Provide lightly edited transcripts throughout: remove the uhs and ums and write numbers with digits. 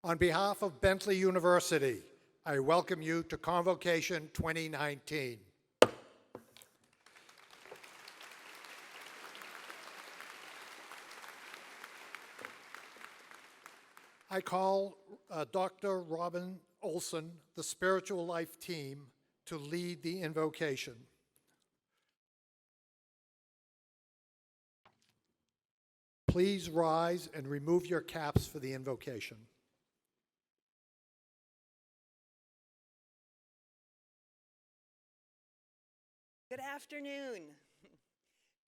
On behalf of Bentley University, I welcome you to Convocation 2019. I call Dr. Robin Olson, the Spiritual Life team, to lead the invocation. Please rise and remove your caps for the invocation. Good afternoon.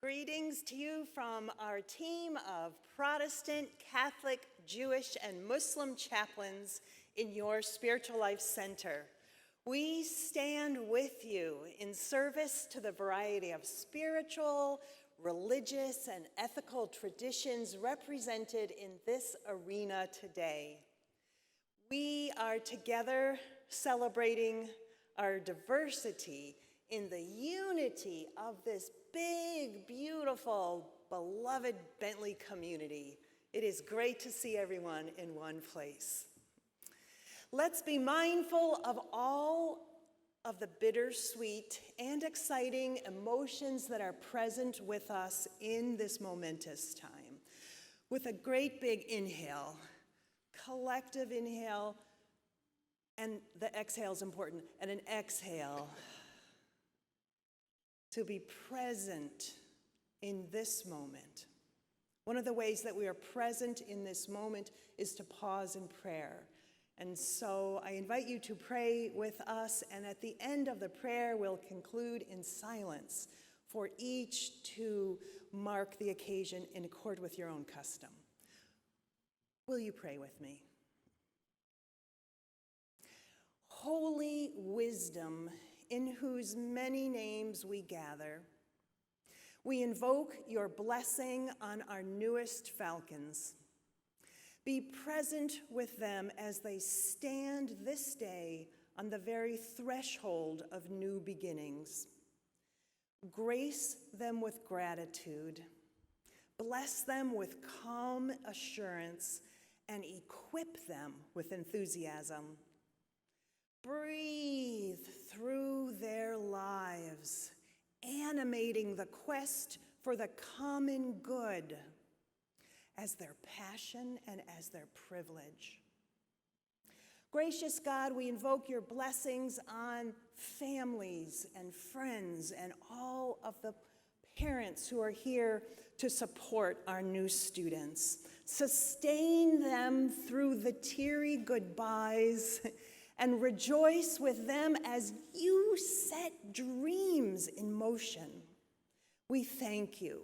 Greetings to you from our team of Protestant, Catholic, Jewish, and Muslim chaplains in your Spiritual Life Center. We stand with you in service to the variety of spiritual, religious, and ethical traditions represented in this arena today. We are together celebrating our diversity in the unity of this big, beautiful, beloved Bentley community. It is great to see everyone in one place. Let's be mindful of all of the bittersweet and exciting emotions that are present with us in this momentous time. With a great big inhale, collective inhale, and the exhale is important, and an exhale. To be present in this moment. One of the ways that we are present in this moment is to pause in prayer. And so I invite you to pray with us, and at the end of the prayer, we'll conclude in silence for each to mark the occasion in accord with your own custom. Will you pray with me? Holy wisdom, in whose many names we gather, we invoke your blessing on our newest falcons. Be present with them as they stand this day on the very threshold of new beginnings. Grace them with gratitude, bless them with calm assurance, and equip them with enthusiasm. Breathe through their lives, animating the quest for the common good as their passion and as their privilege. Gracious God, we invoke your blessings on families and friends and all of the parents who are here to support our new students. Sustain them through the teary goodbyes and rejoice with them as you set dreams in motion. We thank you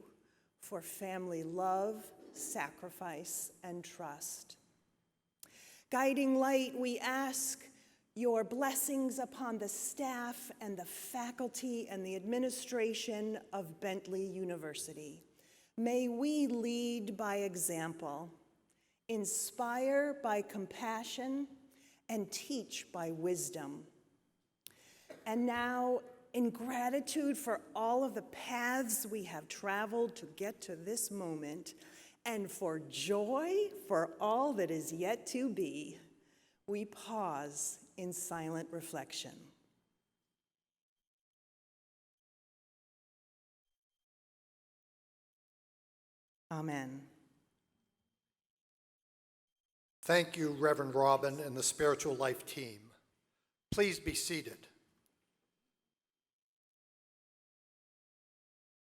for family love, sacrifice, and trust. Guiding light, we ask your blessings upon the staff and the faculty and the administration of Bentley University. May we lead by example, inspire by compassion, and teach by wisdom. And now, in gratitude for all of the paths we have traveled to get to this moment, and for joy for all that is yet to be, we pause in silent reflection. Amen. Thank you, Reverend Robin and the Spiritual Life team. Please be seated.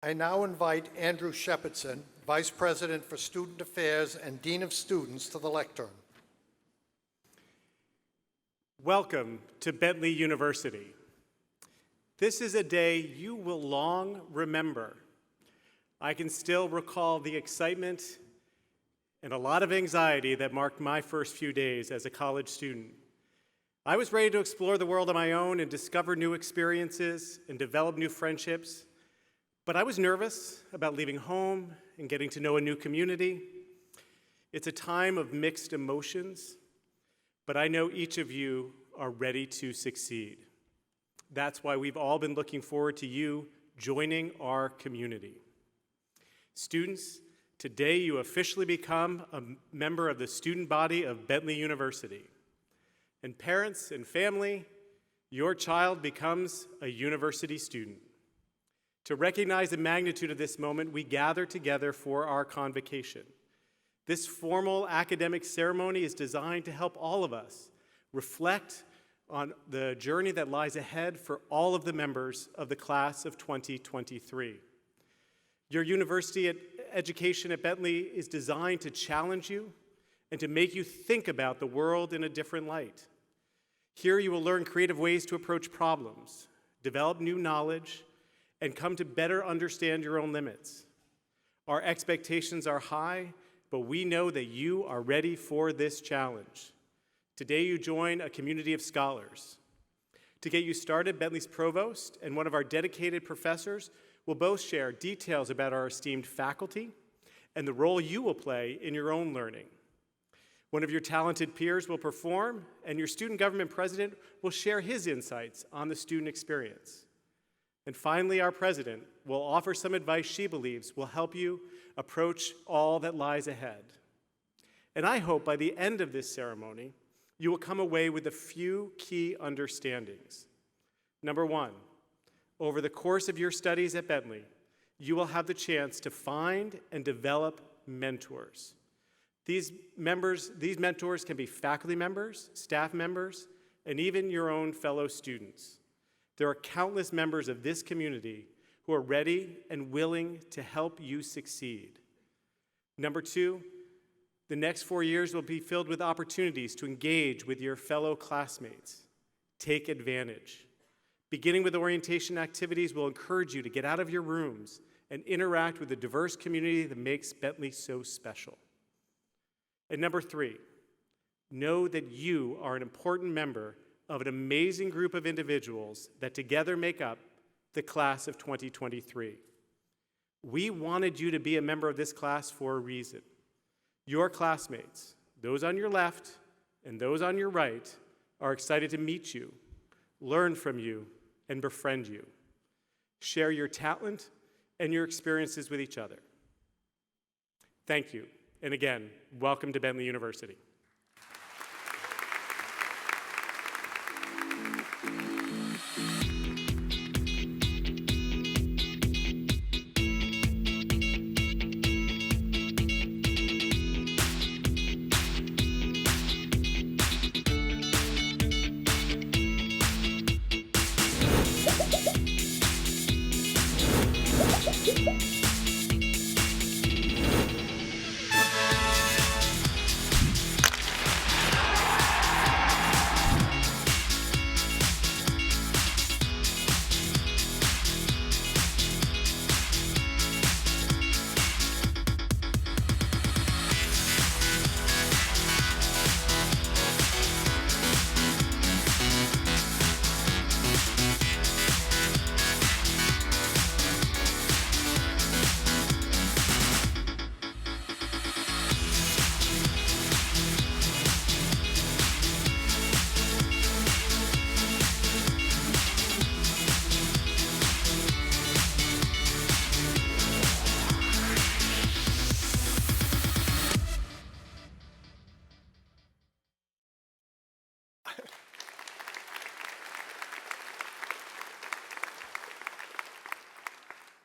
I now invite Andrew Shepardson, Vice President for Student Affairs and Dean of Students, to the lectern. Welcome to Bentley University. This is a day you will long remember. I can still recall the excitement and a lot of anxiety that marked my first few days as a college student. I was ready to explore the world on my own and discover new experiences and develop new friendships, but I was nervous about leaving home and getting to know a new community. It's a time of mixed emotions, but I know each of you are ready to succeed. That's why we've all been looking forward to you joining our community. Students, Today, you officially become a member of the student body of Bentley University. And parents and family, your child becomes a university student. To recognize the magnitude of this moment, we gather together for our convocation. This formal academic ceremony is designed to help all of us reflect on the journey that lies ahead for all of the members of the class of 2023. Your university education at Bentley is designed to challenge you and to make you think about the world in a different light. Here you will learn creative ways to approach problems, develop new knowledge, and come to better understand your own limits. Our expectations are high, but we know that you are ready for this challenge. Today you join a community of scholars. To get you started, Bentley's Provost and one of our dedicated professors will both share details about our esteemed faculty and the role you will play in your own learning. One of your talented peers will perform, and your student government president will share his insights on the student experience. And finally, our president will offer some advice she believes will help you approach all that lies ahead. And I hope by the end of this ceremony, you will come away with a few key understandings. Number one, over the course of your studies at Bentley, you will have the chance to find and develop mentors. These mentors can be faculty members, staff members, and even your own fellow students. There are countless members of this community who are ready and willing to help you succeed. Number two, the next 4 years will be filled with opportunities to engage with your fellow classmates. Take advantage. Beginning with orientation activities will encourage you to get out of your rooms and interact with the diverse community that makes Bentley so special. And number three, know that you are an important member of an amazing group of individuals that together make up the class of 2023. We wanted you to be a member of this class for a reason. Your classmates, those on your left and those on your right, are excited to meet you, learn from you, and befriend you. Share your talent and your experiences with each other. Thank you, and again, welcome to Bentley University.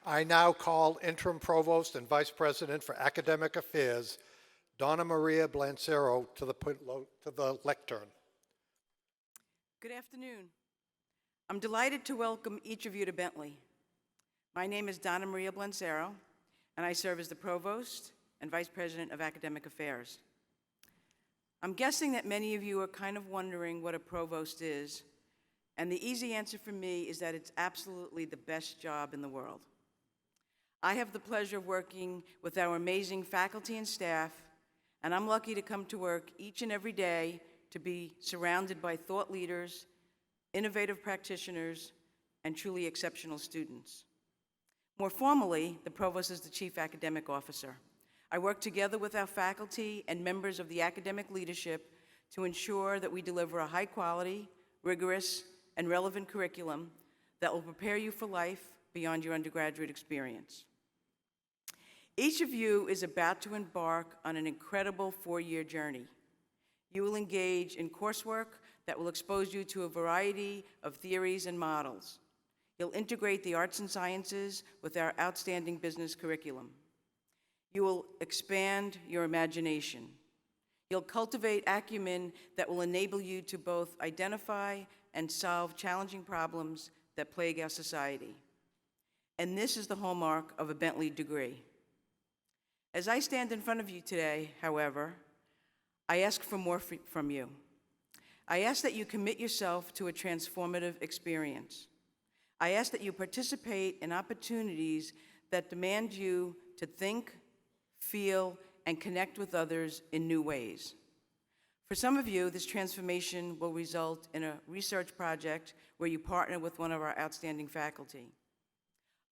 I now call Interim Provost and Vice President for Academic Affairs, Donna Maria Blancero, to the lectern. Good afternoon. I'm delighted to welcome each of you to Bentley. My name is Donna Maria Blancero, and I serve as the Provost and Vice President of Academic Affairs. I'm guessing that many of you are kind of wondering what a provost is, and the easy answer for me is that it's absolutely the best job in the world. I have the pleasure of working with our amazing faculty and staff, and I'm lucky to come to work each and every day to be surrounded by thought leaders, innovative practitioners, and truly exceptional students. More formally, the Provost is the Chief Academic Officer. I work together with our faculty and members of the academic leadership to ensure that we deliver a high-quality, rigorous, and relevant curriculum that will prepare you for life beyond your undergraduate experience. Each of you is about to embark on an incredible 4-year journey. You will engage in coursework that will expose you to a variety of theories and models. You'll integrate the arts and sciences with our outstanding business curriculum. You will expand your imagination. You'll cultivate acumen that will enable you to both identify and solve challenging problems that plague our society. And this is the hallmark of a Bentley degree. As I stand in front of you today, however, I ask for more from you. I ask that you commit yourself to a transformative experience. I ask that you participate in opportunities that demand you to think, feel, and connect with others in new ways. For some of you, this transformation will result in a research project where you partner with one of our outstanding faculty.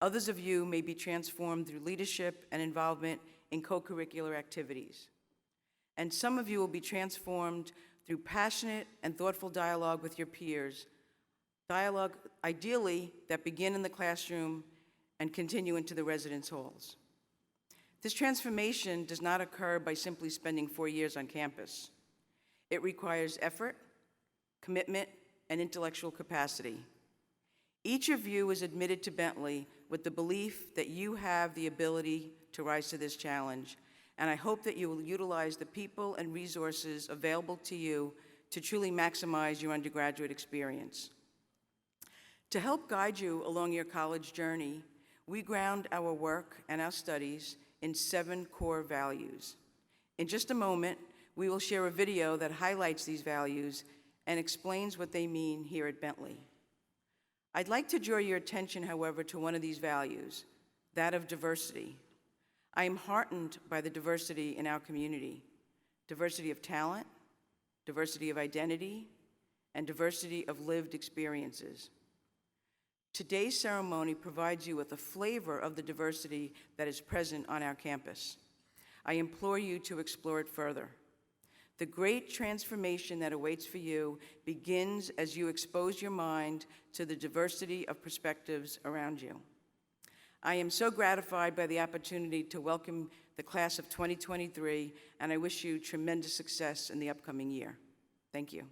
Others of you may be transformed through leadership and involvement in co-curricular activities. And some of you will be transformed through passionate and thoughtful dialogue with your peers, dialogue ideally that begin in the classroom and continue into the residence halls. This transformation does not occur by simply spending 4 years on campus. It requires effort, commitment, and intellectual capacity. Each of you is admitted to Bentley with the belief that you have the ability to rise to this challenge, and I hope that you will utilize the people and resources available to you to truly maximize your undergraduate experience. To help guide you along your college journey, we ground our work and our studies in 7 core values. In just a moment, we will share a video that highlights these values and explains what they mean here at Bentley. I'd like to draw your attention, however, to one of these values, that of diversity. I am heartened by the diversity in our community, diversity of talent, diversity of identity, and diversity of lived experiences. Today's ceremony provides you with a flavor of the diversity that is present on our campus. I implore you to explore it further. The great transformation that awaits for you begins as you expose your mind to the diversity of perspectives around you. I am so gratified by the opportunity to welcome the class of 2023, and I wish you tremendous success in the upcoming year. Thank you.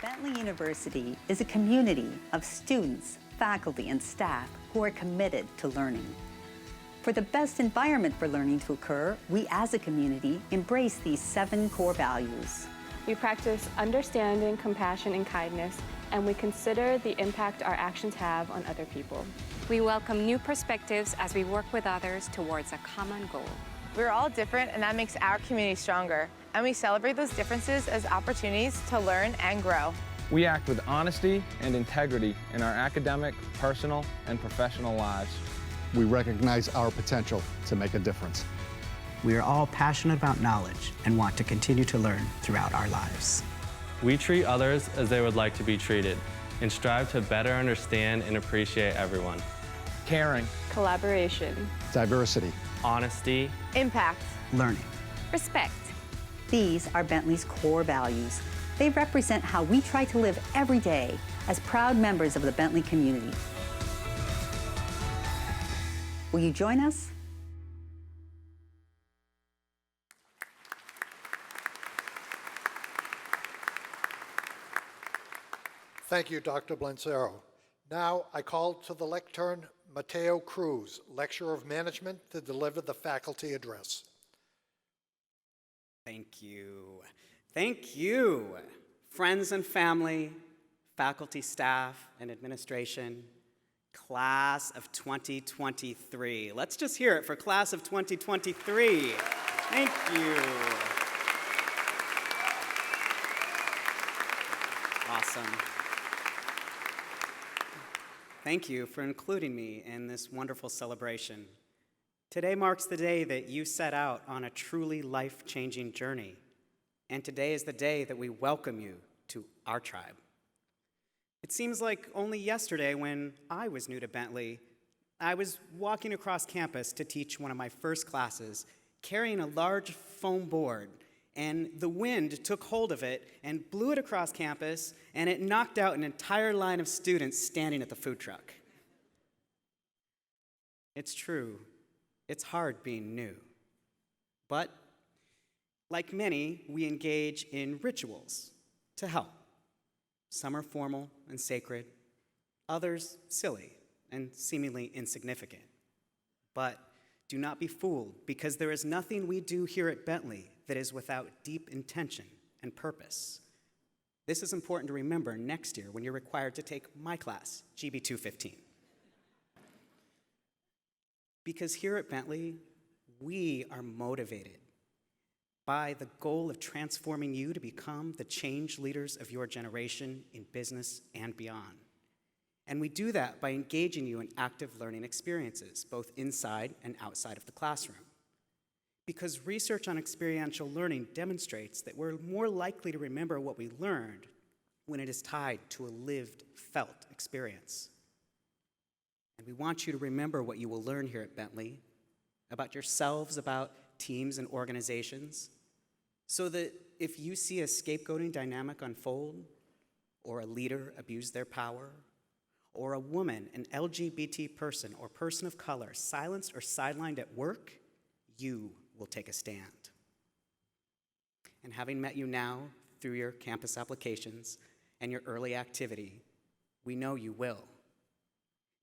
Bentley University is a community of students, faculty, and staff who are committed to learning. For the best environment for learning to occur, we as a community embrace these 7 core values. We practice understanding, compassion, and kindness, and we consider the impact our actions have on other people. We welcome new perspectives as we work with others towards a common goal. We're all different, and that makes our community stronger. And we celebrate those differences as opportunities to learn and grow. We act with honesty and integrity in our academic, personal, and professional lives. We recognize our potential to make a difference. We are all passionate about knowledge and want to continue to learn throughout our lives. We treat others as they would like to be treated and strive to better understand and appreciate everyone. Caring, Collaboration, Diversity, Honesty, Impact, Learning, Respect. These are Bentley's core values. They represent how we try to live every day as proud members of the Bentley community. Will you join us? Thank you, Dr. Blancero. Now I call to the lectern Mateo Cruz, Lecturer of Management, to deliver the faculty address. Thank you. Thank you, friends and family, faculty, staff, and administration, class of 2023. Let's just hear it for class of 2023. Thank you. Awesome. Thank you for including me in this wonderful celebration. Today marks the day that you set out on a truly life-changing journey. And today is the day that we welcome you to our tribe. It seems like only yesterday when I was new to Bentley, I was walking across campus to teach one of my first classes, carrying a large foam board and the wind took hold of it and blew it across campus, and it knocked out an entire line of students standing at the food truck. It's true, it's hard being new. But like many, we engage in rituals to help. Some are formal and sacred, others silly and seemingly insignificant. But do not be fooled, because there is nothing we do here at Bentley that is without deep intention and purpose. This is important to remember next year when you're required to take my class, GB 215. Because here at Bentley, we are motivated by the goal of transforming you to become the change leaders of your generation in business and beyond. And we do that by engaging you in active learning experiences, both inside and outside of the classroom. Because research on experiential learning demonstrates that we're more likely to remember what we learned when it is tied to a lived, felt experience. And we want you to remember what you will learn here at Bentley about yourselves, about teams and organizations, so that if you see a scapegoating dynamic unfold, or a leader abuse their power, or a woman, an LGBT person, or person of color silenced or sidelined at work, you will take a stand. And having met you now through your campus applications and your early activity, we know you will.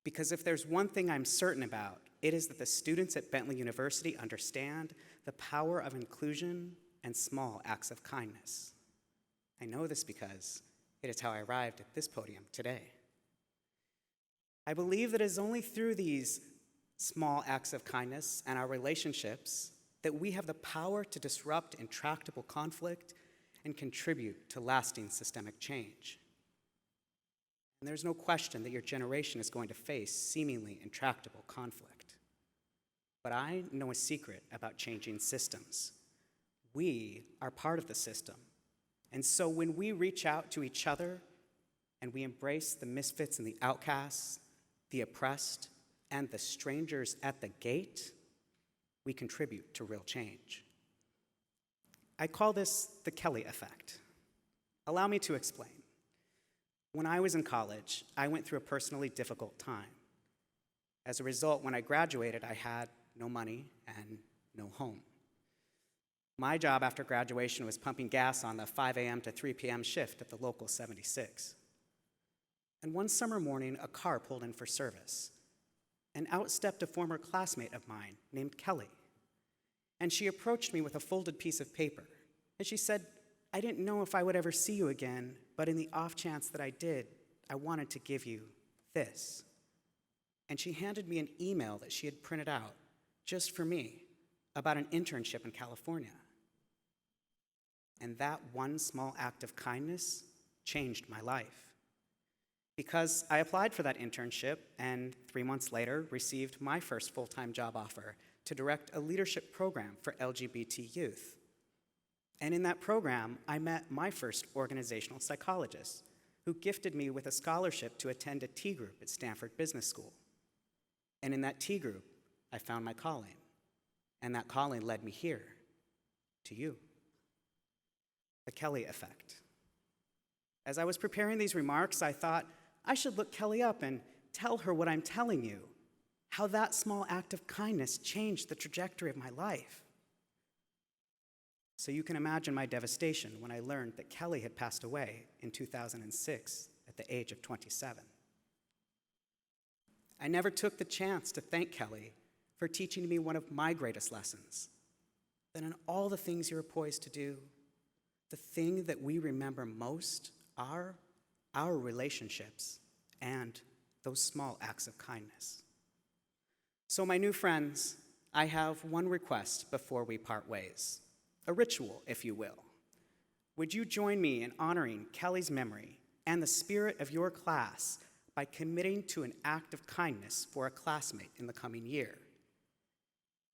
Because if there's one thing I'm certain about, it is that the students at Bentley University understand the power of inclusion and small acts of kindness. I know this because it is how I arrived at this podium today. I believe that it is only through these small acts of kindness and our relationships that we have the power to disrupt intractable conflict and contribute to lasting systemic change. And there's no question that your generation is going to face seemingly intractable conflict. But I know a secret about changing systems. We are part of the system. And so when we reach out to each other and we embrace the misfits and the outcasts, the oppressed, and the strangers at the gate, we contribute to real change. I call this the Kelly effect. Allow me to explain. When I was in college, I went through a personally difficult time. As a result, when I graduated, I had no money and no home. My job after graduation was pumping gas on the 5 a.m. to 3 p.m. shift at the local 76. And one summer morning, a car pulled in for service, and out stepped a former classmate of mine named Kelly. And she approached me with a folded piece of paper, and she said, "I didn't know if I would ever see you again, but in the off chance that I did, I wanted to give you this." And she handed me an email that she had printed out just for me about an internship in California. And that one small act of kindness changed my life. Because I applied for that internship and 3 months later received my first full-time job offer to direct a leadership program for LGBT youth. And in that program, I met my first organizational psychologist, who gifted me with a scholarship to attend a T group at Stanford Business School. And in that T group, I found my calling. And that calling led me here, to you. The Kelly effect. As I was preparing these remarks, I thought I should look Kelly up and tell her what I'm telling you, how that small act of kindness changed the trajectory of my life. So you can imagine my devastation when I learned that Kelly had passed away in 2006 at the age of 27. I never took the chance to thank Kelly for teaching me one of my greatest lessons, that in all the things you're poised to do, the thing that we remember most are our relationships and those small acts of kindness. So my new friends, I have one request before we part ways, a ritual, if you will. Would you join me in honoring Kelly's memory and the spirit of your class by committing to an act of kindness for a classmate in the coming year?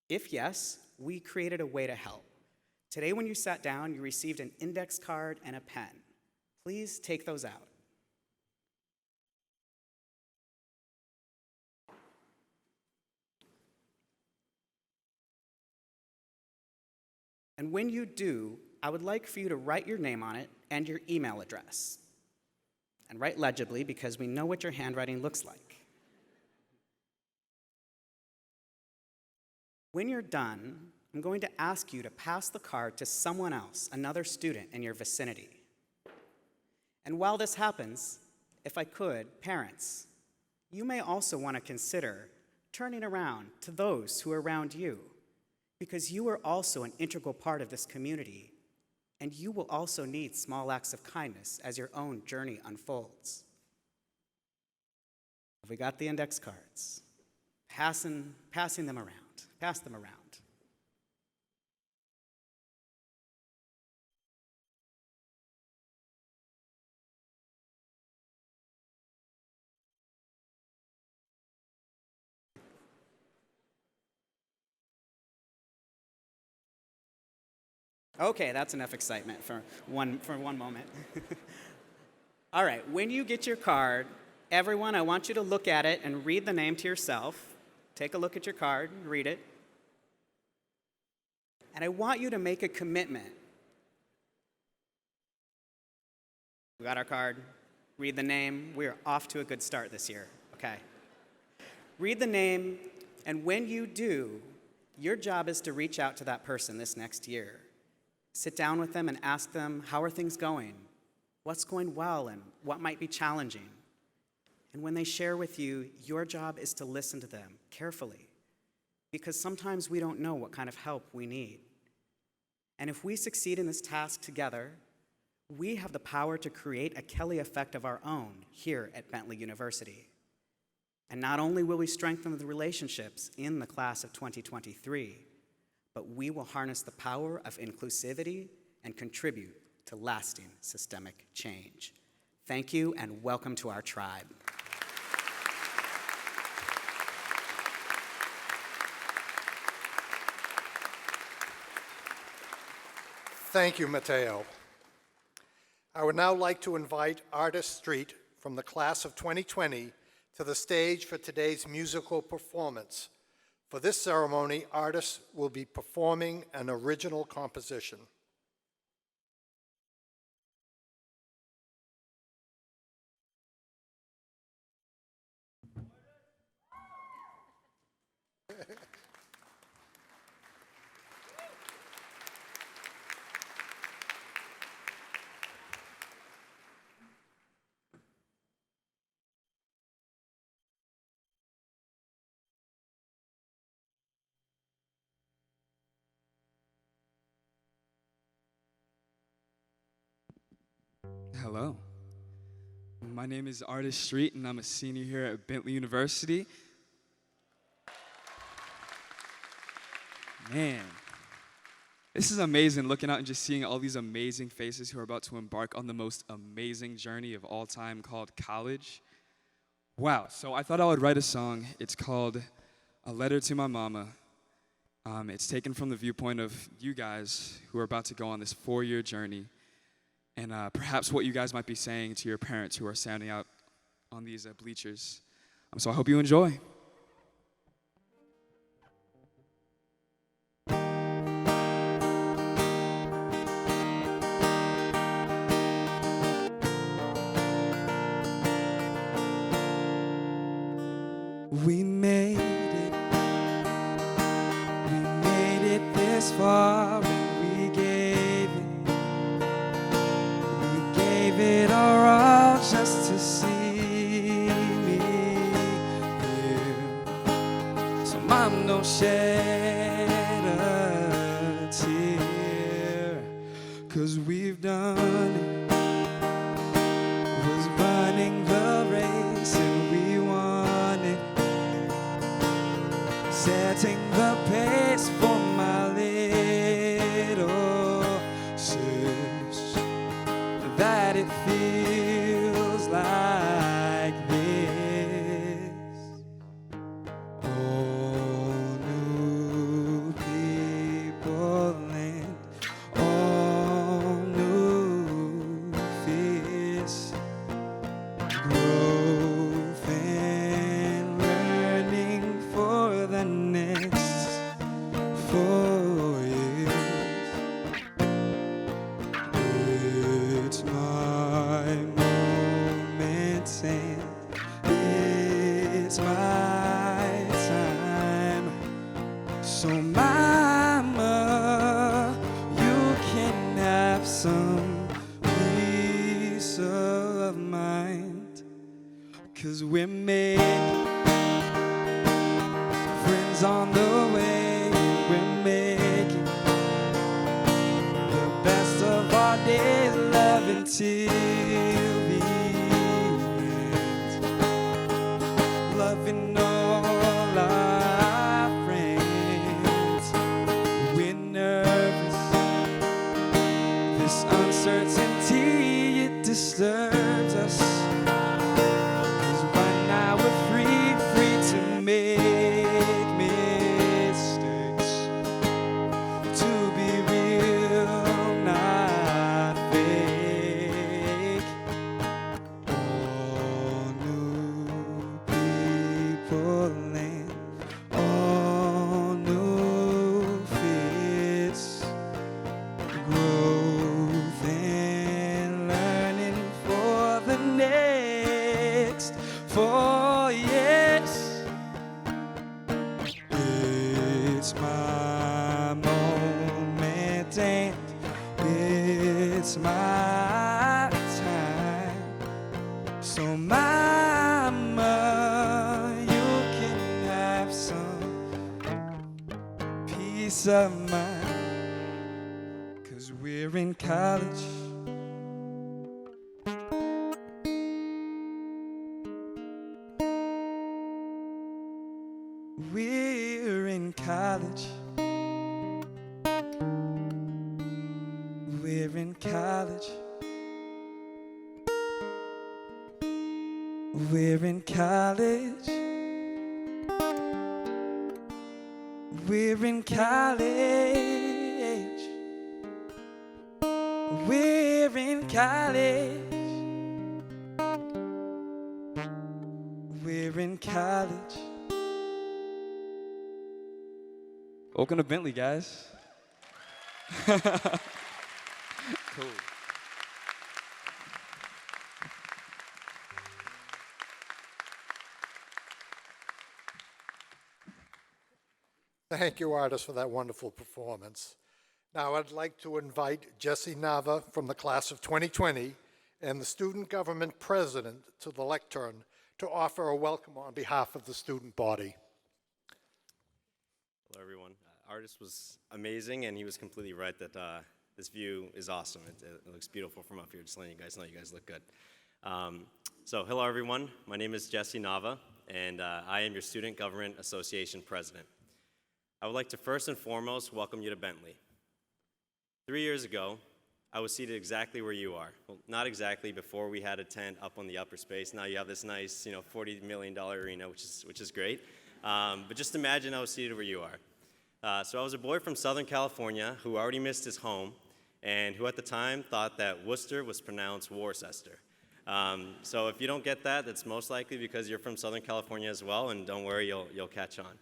If yes, we created a way to help. Today when you sat down, you received an index card and a pen. Please take those out. And when you do, I would like for you to write your name on it and your email address. And write legibly because we know what your handwriting looks like. When you're done, I'm going to ask you to pass the card to someone else, another student in your vicinity. And while this happens, if I could, parents, you may also want to consider turning around to those who are around you, because you are also an integral part of this community, and you will also need small acts of kindness as your own journey unfolds. Have we got the index cards? Passing them around. Pass them around. Okay, that's enough excitement for one moment. All right, when you get your card, everyone, I want you to look at it and read the name to yourself. Take a look at your card, read it. And I want you to make a commitment. We got our card, read the name. We're off to a good start this year, okay? Read the name, and when you do, your job is to reach out to that person this next year. Sit down with them and ask them, how are things going? What's going well and what might be challenging? And when they share with you, your job is to listen to them carefully, because sometimes we don't know what kind of help we need. And if we succeed in this task together, we have the power to create a Kelly effect of our own here at Bentley University. And not only will we strengthen the relationships in the class of 2023, but we will harness the power of inclusivity and contribute to lasting systemic change. Thank you, and welcome to our tribe. Thank you, Mateo. I would now like to invite Artist Street from the class of 2020 to the stage for today's musical performance. For this ceremony, artists will be performing an original composition. Hello. My name is Artist Street, and I'm a senior here at Bentley University. Man, this is amazing, looking out and just seeing all these amazing faces who are about to embark on the most amazing journey of all time called college. Wow, so I thought I would write a song. It's called A Letter to My Mama. It's taken from the viewpoint of you guys who are about to go on this 4-year journey. And perhaps what you guys might be saying to your parents who are standing out on these bleachers. So I hope you enjoy. We made it this far, and we gave it our all just to see me here. So mom, don't shed a tear, 'cause we've done it, was running the race, and we won it, setting the pace for my little sis, that it feels like this. All new people and all new fears, growth and learning for the next 4 years. So mama, you can have some peace of mind, 'cause we're making friends on the way. We're making the best of our days, love until the end. Loving all our friends. We're nervous. This uncertainty, it disturbs us. 'Cause right now we're free to make mistakes. To be real, not fake. All new people and all new fits. Growth and learning for the next 4 years. It's my moment and it's my time. So mama, you can have some peace of mind, 'cause we're in college. We're in college. We're in college. We're in college. We're in college. We're in college. We're in college. Welcome to Bentley, guys. Cool. Thank you, artists, for that wonderful performance. Now I'd like to invite Jesse Nava from the class of 2020 and the student government president to the lectern to offer a welcome on behalf of the student body. Hello, everyone. Artist was amazing, and he was completely right that this view is awesome. It looks beautiful from up here. Just letting you guys know you guys look good. So hello, everyone. My name is Jesse Nava, and I am your Student Government Association president. I would like to first and foremost welcome you to Bentley. 3 years ago, I was seated exactly where you are. Well, not exactly. Before we had a tent up on the upper space. Now you have this nice, $40 million arena, which is great. But just imagine I was seated where you are. So I was a boy from Southern California who already missed his home and who at the time thought that Worcester was pronounced Worcester. So if you don't get that, that's most likely because you're from Southern California as well, and don't worry, you'll catch on.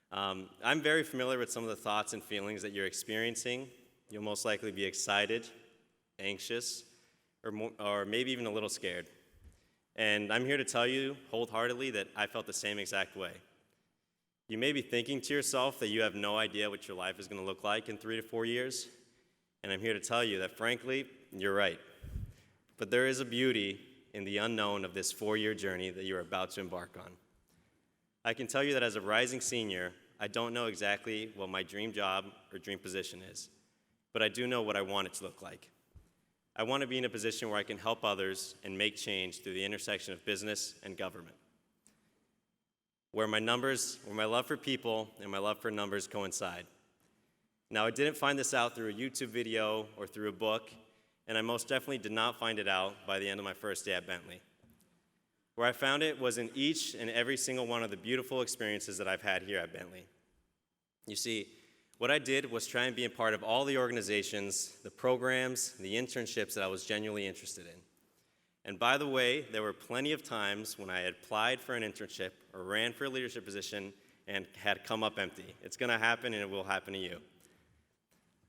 I'm very familiar with some of the thoughts and feelings that you're experiencing. You'll most likely be excited, anxious, or maybe even a little scared. And I'm here to tell you wholeheartedly that I felt the same exact way. You may be thinking to yourself that you have no idea what your life is going to look like in 3 to 4 years, and I'm here to tell you that, frankly, you're right. But there is a beauty in the unknown of this 4-year journey that you're about to embark on. I can tell you that as a rising senior, I don't know exactly what my dream job or dream position is, but I do know what I want it to look like. I want to be in a position where I can help others and make change through the intersection of business and government, where my love for people and my love for numbers coincide. Now, I didn't find this out through a YouTube video or through a book, and I most definitely did not find it out by the end of my first day at Bentley. Where I found it was in each and every single one of the beautiful experiences that I've had here at Bentley. You see, what I did was try and be a part of all the organizations, the programs, the internships that I was genuinely interested in. And by the way, there were plenty of times when I had applied for an internship or ran for a leadership position and had come up empty. It's going to happen, and it will happen to you.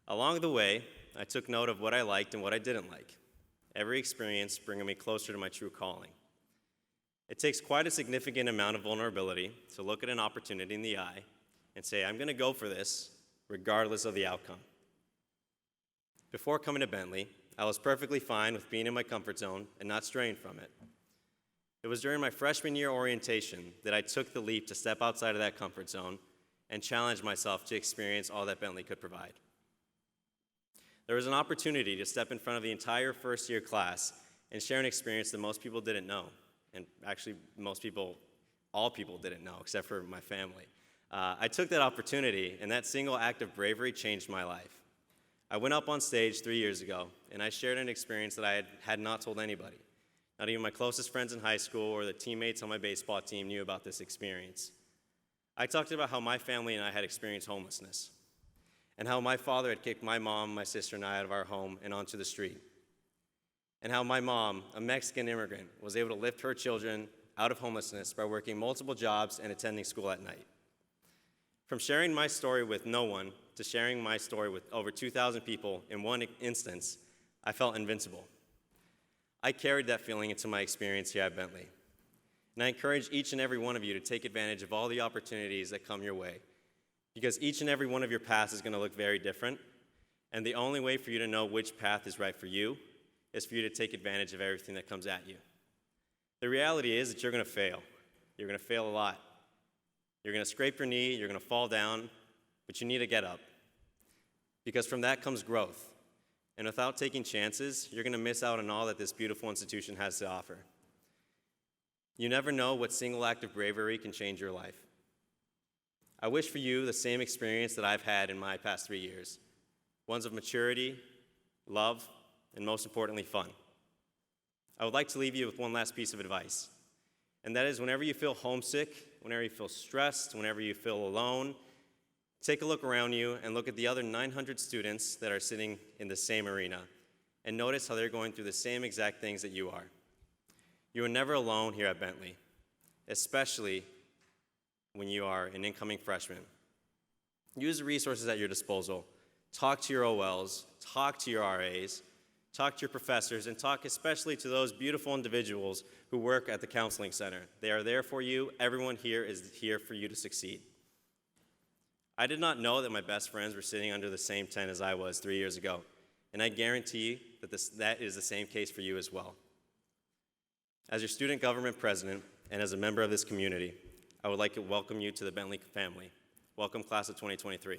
Along the way, I took note of what I liked and what I didn't like, every experience bringing me closer to my true calling. It takes quite a significant amount of vulnerability to look at an opportunity in the eye and say, I'm going to go for this regardless of the outcome. Before coming to Bentley, I was perfectly fine with being in my comfort zone and not straying from it. It was during my freshman year orientation that I took the leap to step outside of that comfort zone and challenge myself to experience all that Bentley could provide. There was an opportunity to step in front of the entire first-year class and share an experience that most people didn't know, and actually all people didn't know, except for my family. I took that opportunity, and that single act of bravery changed my life. I went up on stage 3 years ago, and I shared an experience that I had not told anybody. Not even my closest friends in high school or the teammates on my baseball team knew about this experience. I talked about how my family and I had experienced homelessness, and how my father had kicked my mom, my sister, and I out of our home and onto the street, and how my mom, a Mexican immigrant, was able to lift her children out of homelessness by working multiple jobs and attending school at night. From sharing my story with no one to sharing my story with over 2,000 people in one instance, I felt invincible. I carried that feeling into my experience here at Bentley. And I encourage each and every one of you to take advantage of all the opportunities that come your way, because each and every one of your paths is going to look very different, and the only way for you to know which path is right for you is for you to take advantage of everything that comes at you. The reality is that you're going to fail. You're going to fail a lot. You're going to scrape your knee, you're going to fall down, but you need to get up, because from that comes growth. And without taking chances, you're going to miss out on all that this beautiful institution has to offer. You never know what single act of bravery can change your life. I wish for you the same experience that I've had in my past 3 years, ones of maturity, love, and most importantly, fun. I would like to leave you with one last piece of advice, and that is whenever you feel homesick, whenever you feel stressed, whenever you feel alone, take a look around you and look at the other 900 students that are sitting in the same arena and notice how they're going through the same exact things that you are. You are never alone here at Bentley, especially when you are an incoming freshman. Use the resources at your disposal. Talk to your OLs, talk to your RAs, talk to your professors, and talk especially to those beautiful individuals who work at the Counseling Center. They are there for you. Everyone here is here for you to succeed. I did not know that my best friends were sitting under the same tent as I was 3 years ago, and I guarantee that that is the same case for you as well. As your student government president and as a member of this community, I would like to welcome you to the Bentley family. Welcome, class of 2023.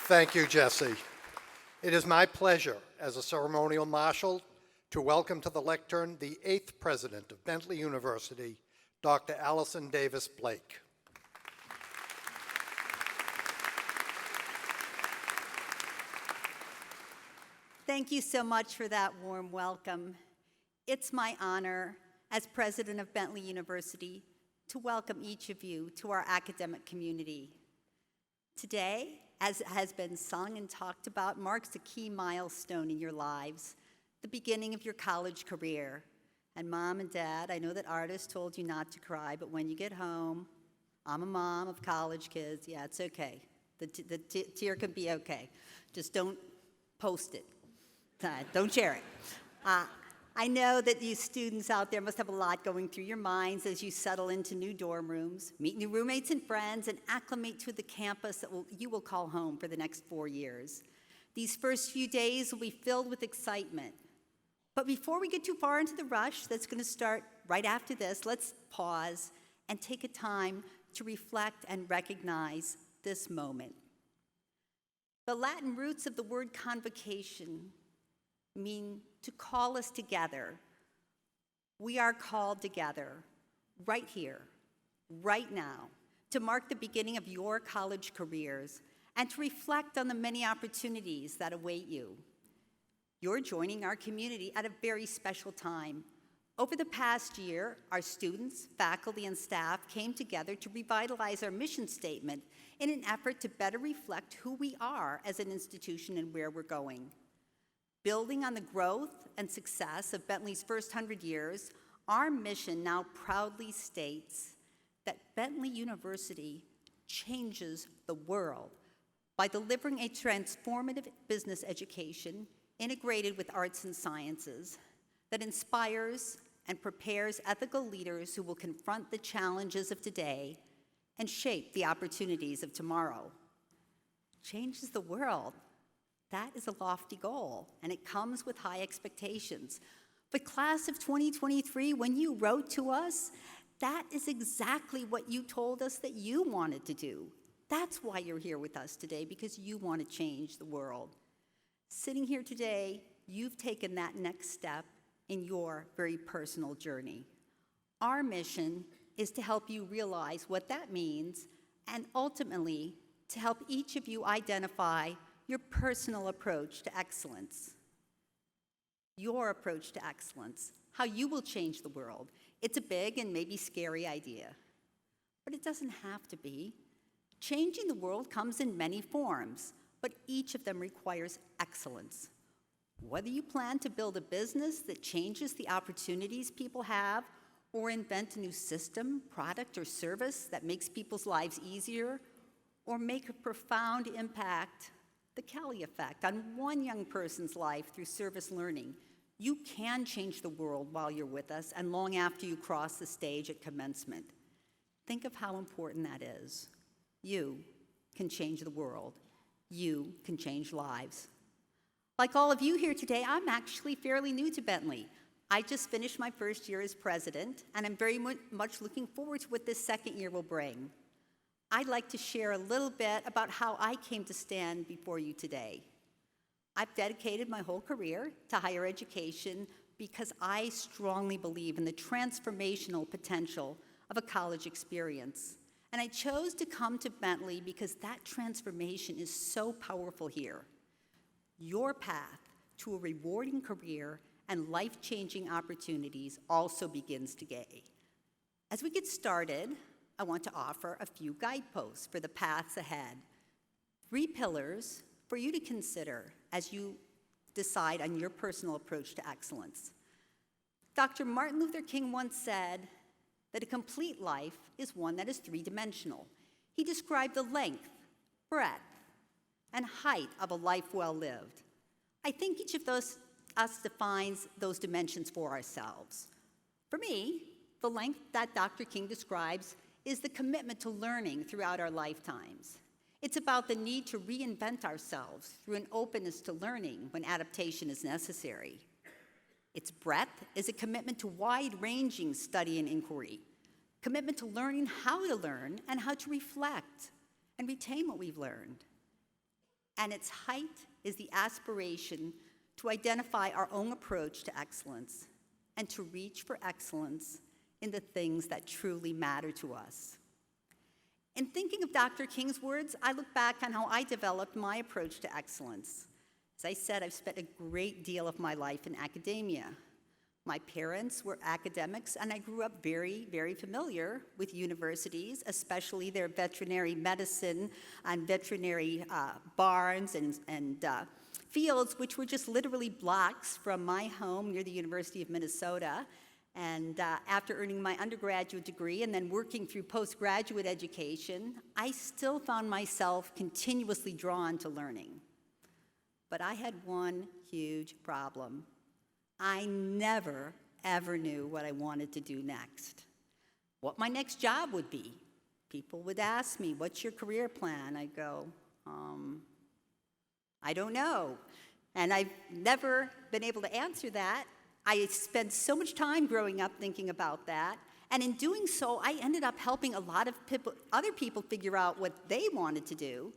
Thank you, Jesse. It is my pleasure as a ceremonial marshal to welcome to the lectern the 8th president of Bentley University, Dr. Allison Davis Blake. Thank you so much for that warm welcome. It's my honor as president of Bentley University to welcome each of you to our academic community. Today, as has been sung and talked about, marks a key milestone in your lives, the beginning of your college career. And Mom and Dad, I know that Artis told you not to cry, but when you get home, I'm a mom of college kids. Yeah, it's okay. The tear can be okay. Just don't post it. Don't share it. I know that you students out there must have a lot going through your minds as you settle into new dorm rooms, meet new roommates and friends, and acclimate to the campus that you will call home for the next 4 years. These first few days will be filled with excitement. But before we get too far into the rush that's going to start right after this, let's pause and take a time to reflect and recognize this moment. The Latin roots of the word convocation mean to call us together. We are called together right here, right now, to mark the beginning of your college careers and to reflect on the many opportunities that await you. You're joining our community at a very special time. Over the past year, our students, faculty, and staff came together to revitalize our mission statement in an effort to better reflect who we are as an institution and where we're going. Building on the growth and success of Bentley's first 100 years, our mission now proudly states that Bentley University changes the world by delivering a transformative business education, integrated with arts and sciences, that inspires and prepares ethical leaders who will confront the challenges of today and shape the opportunities of tomorrow. Changes the world. That is a lofty goal, and it comes with high expectations. But class of 2023, when you wrote to us, that is exactly what you told us that you wanted to do. That's why you're here with us today, because you want to change the world. Sitting here today, you've taken that next step in your very personal journey. Our mission is to help you realize what that means, and ultimately, to help each of you identify your personal approach to excellence. Your approach to excellence, how you will change the world. It's a big and maybe scary idea, but it doesn't have to be. Changing the world comes in many forms, but each of them requires excellence. Whether you plan to build a business that changes the opportunities people have, or invent a new system, product, or service that makes people's lives easier, or make a profound impact, the Kelly effect, on one young person's life through service learning, you can change the world while you're with us and long after you cross the stage at commencement. Think of how important that is. You can change the world. You can change lives. Like all of you here today, I'm actually fairly new to Bentley. I just finished my first year as president, and I'm very much looking forward to what this second year will bring. I'd like to share a little bit about how I came to stand before you today. I've dedicated my whole career to higher education because I strongly believe in the transformational potential of a college experience. And I chose to come to Bentley because that transformation is so powerful here. Your path to a rewarding career and life-changing opportunities also begins today. As we get started, I want to offer a few guideposts for the paths ahead. 3 pillars for you to consider as you decide on your personal approach to excellence. Dr. Martin Luther King once said that a complete life is one that is 3-dimensional. He described the length, breadth, and height of a life well lived. I think each of us defines those dimensions for ourselves. For me, the length that Dr. King describes is the commitment to learning throughout our lifetimes. It's about the need to reinvent ourselves through an openness to learning when adaptation is necessary. Its breadth is a commitment to wide-ranging study and inquiry, commitment to learning how to learn and how to reflect and retain what we've learned. And its height is the aspiration to identify our own approach to excellence and to reach for excellence in the things that truly matter to us. In thinking of Dr. King's words, I look back on how I developed my approach to excellence. As I said, I've spent a great deal of my life in academia. My parents were academics, and I grew up very, very familiar with universities, especially their veterinary medicine and veterinary barns and fields, which were just literally blocks from my home near the University of Minnesota. And after earning my undergraduate degree and then working through postgraduate education, I still found myself continuously drawn to learning. But I had one huge problem. I never, ever knew what I wanted to do next, what my next job would be. People would ask me, "What's your career plan?" I'd go, I don't know. And I've never been able to answer that. I spent so much time growing up thinking about that. And in doing so, I ended up helping a lot of other people figure out what they wanted to do.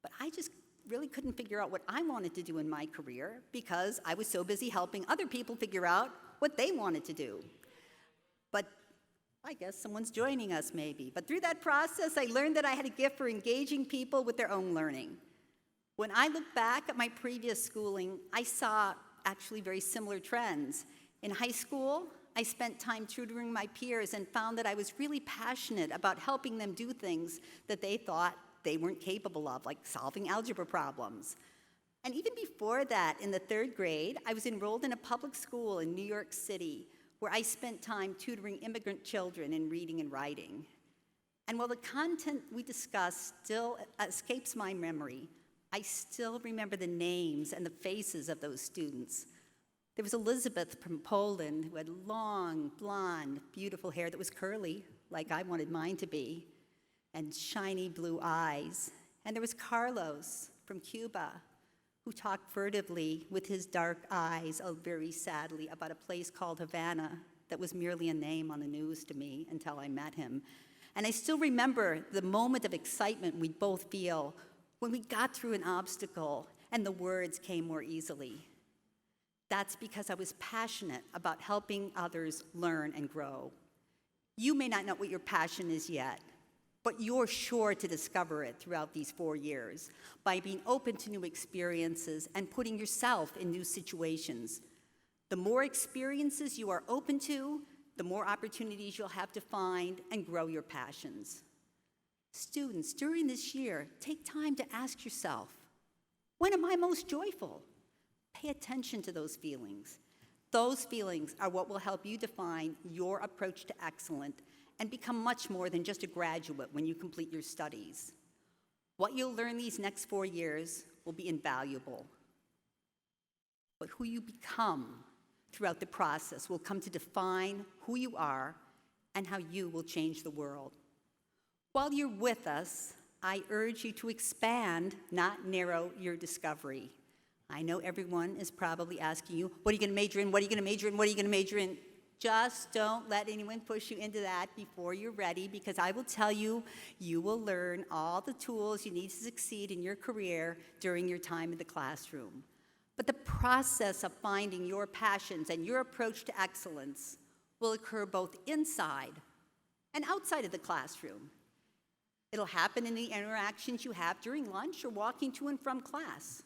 But I just really couldn't figure out what I wanted to do in my career because I was so busy helping other people figure out what they wanted to do. But I guess someone's joining us maybe. But through that process, I learned that I had a gift for engaging people with their own learning. When I look back at my previous schooling, I saw actually very similar trends. In high school, I spent time tutoring my peers and found that I was really passionate about helping them do things that they thought they weren't capable of, like solving algebra problems. And even before that, in the 3rd grade, I was enrolled in a public school in New York City where I spent time tutoring immigrant children in reading and writing. And while the content we discussed still escapes my memory, I still remember the names and the faces of those students. There was Elizabeth from Poland who had long, blonde, beautiful hair that was curly, like I wanted mine to be, and shiny blue eyes. And there was Carlos from Cuba, who talked furtively with his dark eyes, oh, very sadly, about a place called Havana that was merely a name on the news to me until I met him. And I still remember the moment of excitement we'd both feel when we got through an obstacle and the words came more easily. That's because I was passionate about helping others learn and grow. You may not know what your passion is yet, but you're sure to discover it throughout these 4 years by being open to new experiences and putting yourself in new situations. The more experiences you are open to, the more opportunities you'll have to find and grow your passions. Students, during this year, take time to ask yourself, when am I most joyful? Pay attention to those feelings. Those feelings are what will help you define your approach to excellence and become much more than just a graduate when you complete your studies. What you'll learn these next 4 years will be invaluable. But who you become throughout the process will come to define who you are and how you will change the world. While you're with us, I urge you to expand, not narrow your discovery. I know everyone is probably asking you, what are you going to major in? What are you going to major in? What are you going to major in? Just don't let anyone push you into that before you're ready, because I will tell you, you will learn all the tools you need to succeed in your career during your time in the classroom. But the process of finding your passions and your approach to excellence will occur both inside and outside of the classroom. It'll happen in the interactions you have during lunch or walking to and from class.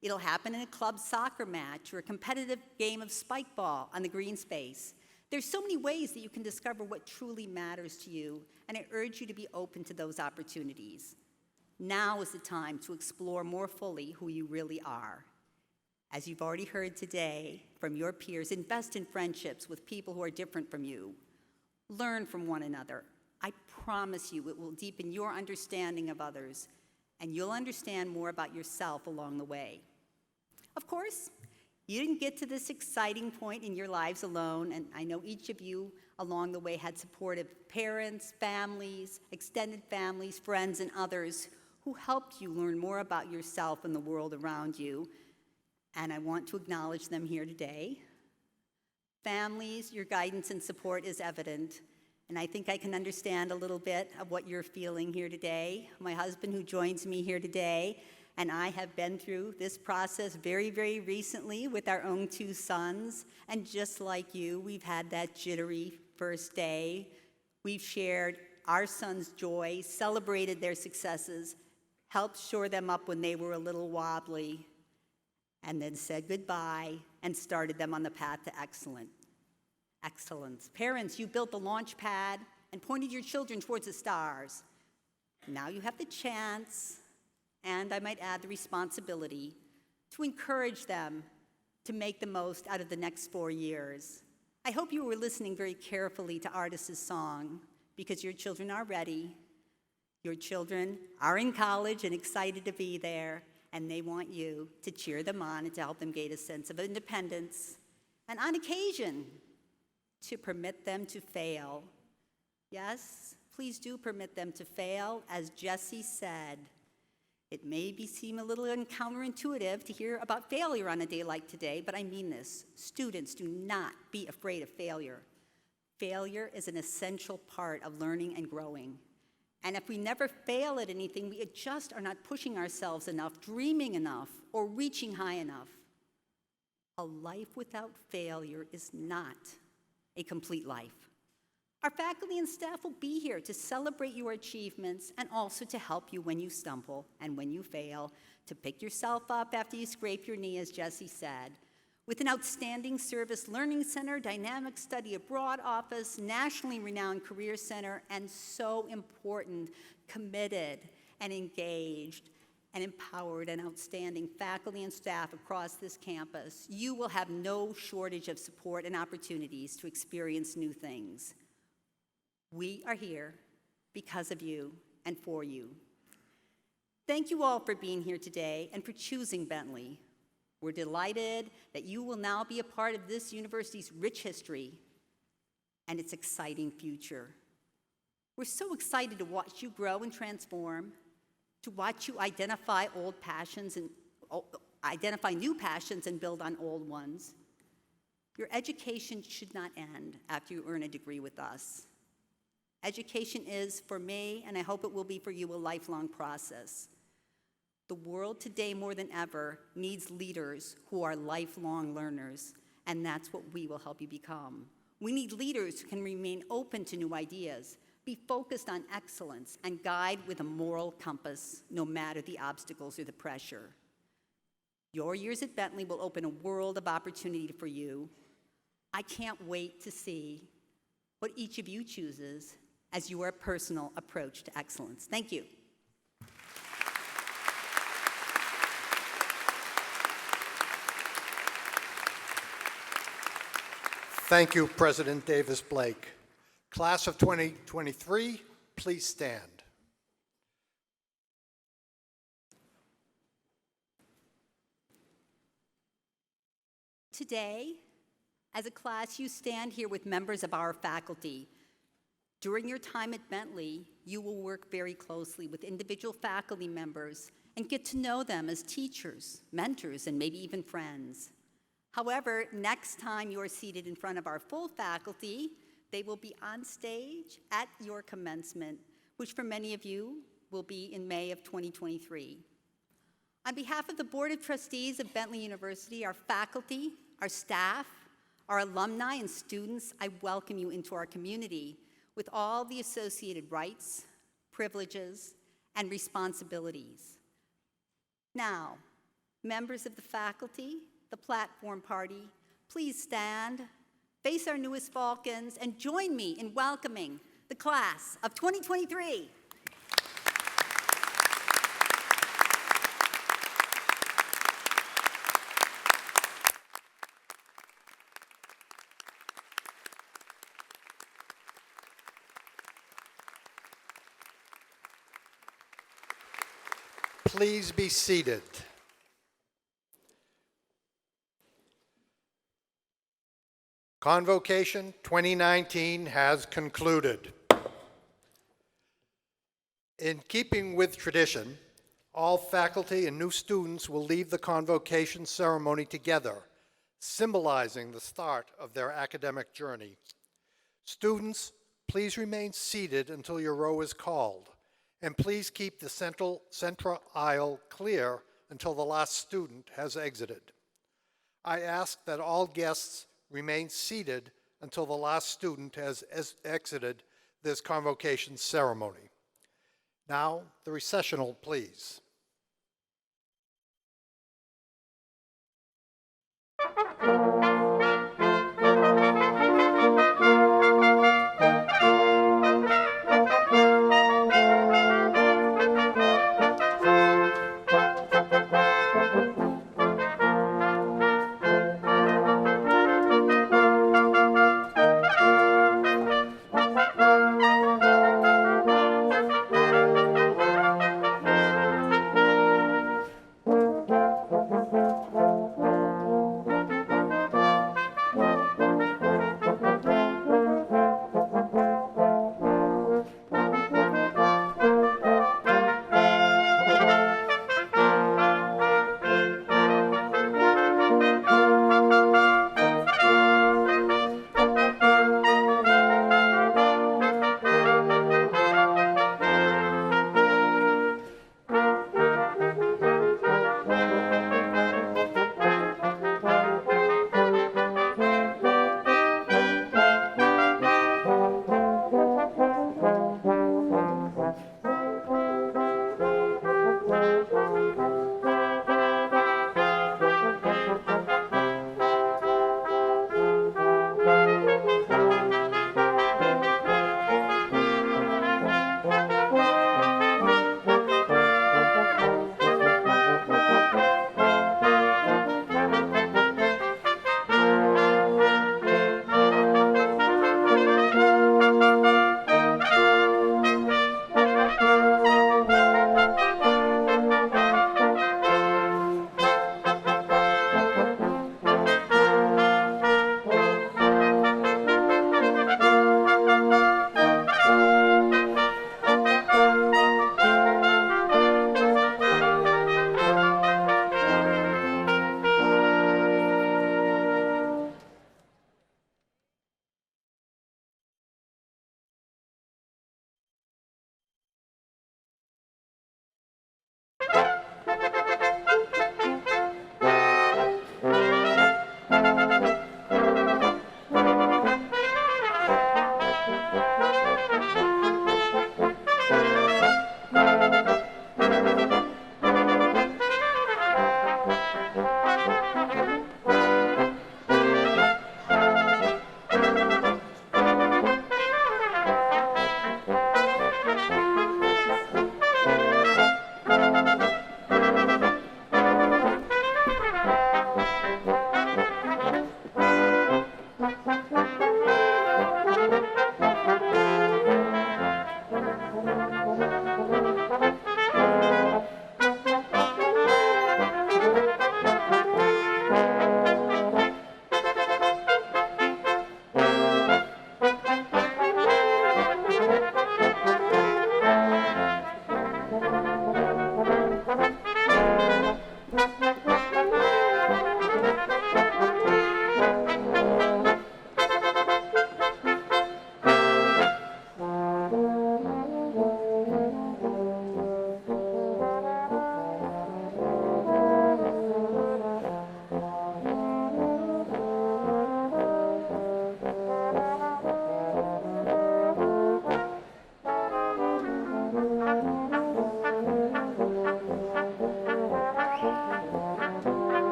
It'll happen in a club soccer match or a competitive game of spike ball on the green space. There's so many ways that you can discover what truly matters to you, and I urge you to be open to those opportunities. Now is the time to explore more fully who you really are. As you've already heard today from your peers, invest in friendships with people who are different from you. Learn from one another. I promise you it will deepen your understanding of others, and you'll understand more about yourself along the way. Of course, you didn't get to this exciting point in your lives alone, and I know each of you along the way had supportive parents, families, extended families, friends, and others who helped you learn more about yourself and the world around you, and I want to acknowledge them here today. Families, your guidance and support is evident, and I think I can understand a little bit of what you're feeling here today. My husband, who joins me here today, and I have been through this process very, very recently with our own 2 sons. And just like you, we've had that jittery first day. We've shared our sons' joy, celebrated their successes, helped shore them up when they were a little wobbly, and then said goodbye and started them on the path to excellence. Parents, you built the launch pad and pointed your children towards the stars. Now you have the chance, and I might add the responsibility, to encourage them to make the most out of the next 4 years. I hope you were listening very carefully to Artis's song, because your children are ready. Your children are in college and excited to be there, and they want you to cheer them on and to help them gain a sense of independence, and on occasion, to permit them to fail. Yes, please do permit them to fail. As Jesse said, it may seem a little counterintuitive to hear about failure on a day like today, but I mean this. Students, do not be afraid of failure. Failure is an essential part of learning and growing. And if we never fail at anything, we just are not pushing ourselves enough, dreaming enough, or reaching high enough. A life without failure is not a complete life. Our faculty and staff will be here to celebrate your achievements and also to help you when you stumble and when you fail, to pick yourself up after you scrape your knee, as Jesse said. With an outstanding service learning center, dynamic study abroad office, nationally renowned career center, and so important, committed and engaged and empowered and outstanding faculty and staff across this campus, you will have no shortage of support and opportunities to experience new things. We are here because of you and for you. Thank you all for being here today and for choosing Bentley. We're delighted that you will now be a part of this university's rich history and its exciting future. We're so excited to watch you grow and transform, to watch you identify new passions and build on old ones. Your education should not end after you earn a degree with us. Education is, for me, and I hope it will be for you, a lifelong process. The world today more than ever needs leaders who are lifelong learners, and that's what we will help you become. We need leaders who can remain open to new ideas, be focused on excellence, and guide with a moral compass, no matter the obstacles or the pressure. Your years at Bentley will open a world of opportunity for you. I can't wait to see what each of you chooses as your personal approach to excellence. Thank you. Thank you, President Davis Blake. Class of 2023, please stand. Today, as a class, you stand here with members of our faculty. During your time at Bentley, you will work very closely with individual faculty members and get to know them as teachers, mentors, and maybe even friends. However, next time you're seated in front of our full faculty, they will be on stage at your commencement, which for many of you will be in May of 2023. On behalf of the Board of Trustees of Bentley University, our faculty, our staff, our alumni and students, I welcome you into our community with all the associated rights, privileges, and responsibilities. Now, members of the faculty, the platform party, please stand, face our newest Falcons, and join me in welcoming the class of 2023. Please be seated. Convocation 2019 has concluded. In keeping with tradition, all faculty and new students will leave the convocation ceremony together, symbolizing the start of their academic journey. Students, please remain seated until your row is called, and please keep the central aisle clear until the last student has exited. I ask that all guests remain seated until the last student has exited this convocation ceremony. Now, the recessional, please.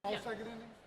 All-second innings?